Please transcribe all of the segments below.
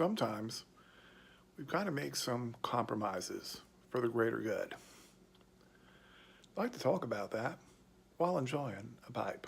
sometimes we've got to make some compromises for the greater good. I'd like to talk about that while enjoying a pipe.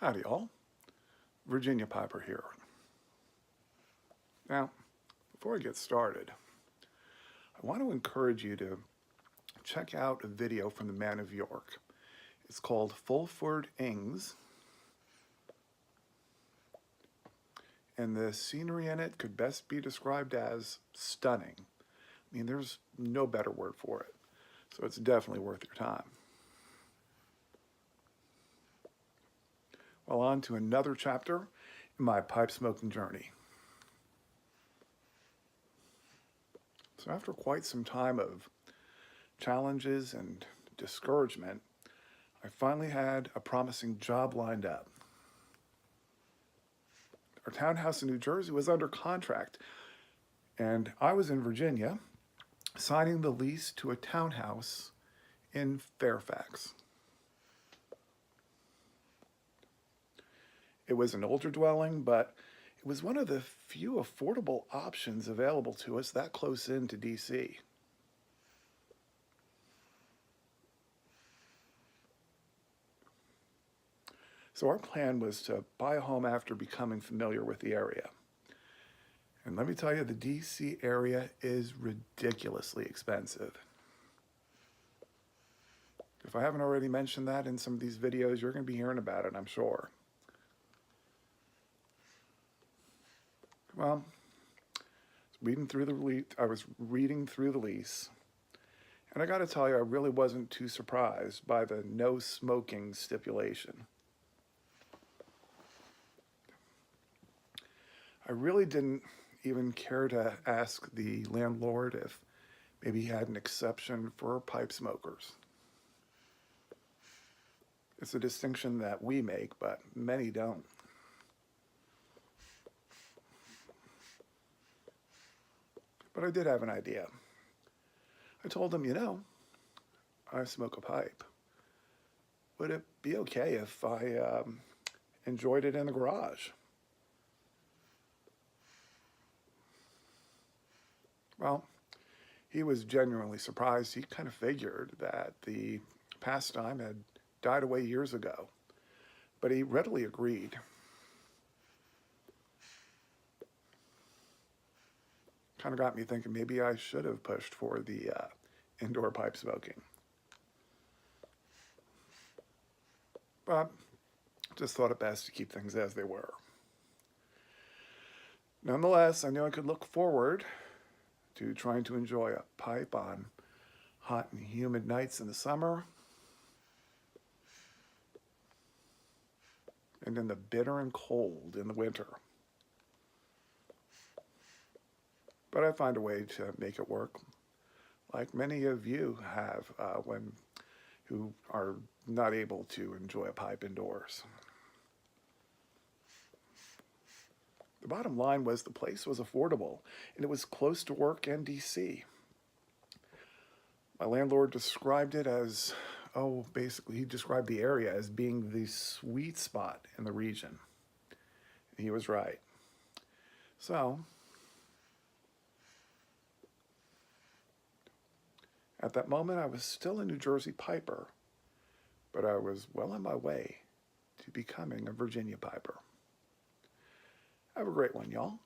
Howdy, y'all. Virginia Piper here. Now, before I get started, I want to encourage you to check out a video from the Man of York. It's called Fulford Ings, and the scenery in it could best be described as stunning. I mean, there's no better word for it, so it's definitely worth your time. Well, on to another chapter in my pipe smoking journey. So after quite some time of challenges and discouragement, I finally had a promising job lined up. Our townhouse in New Jersey was under contract, and I was in Virginia signing the lease to a townhouse in Fairfax. It was an older dwelling, but it was one of the few affordable options available to us that close into DC. So our plan was to buy a home after becoming familiar with the area. And let me tell you, the DC area is ridiculously expensive. If I haven't already mentioned that in some of these videos, you're going to be hearing about it, I'm sure. Well, I was reading through the lease, and I got to tell you, I really wasn't too surprised by the no smoking stipulation. I really didn't even care to ask the landlord if maybe he had an exception for pipe smokers. It's a distinction that we make, but many don't. But I did have an idea. I told him, I smoke a pipe. Would it be okay if I enjoyed it in the garage? Well, he was genuinely surprised. He kind of figured that the pastime had died away years ago, but he readily agreed. Kind of got me thinking maybe I should have pushed for the indoor pipe smoking. But just thought it best to keep things as they were. Nonetheless, I knew I could look forward to trying to enjoy a pipe on hot and humid nights in the summer and in the bitter and cold in the winter. But I find a way to make it work, like many of you have who are not able to enjoy a pipe indoors. The bottom line was the place was affordable, and it was close to work and DC. My landlord described it as, basically he described the area as being the sweet spot in the region. And he was right. So, at that moment, I was still a New Jersey Piper, but I was well on my way to becoming a Virginia Piper. Have a great one, y'all.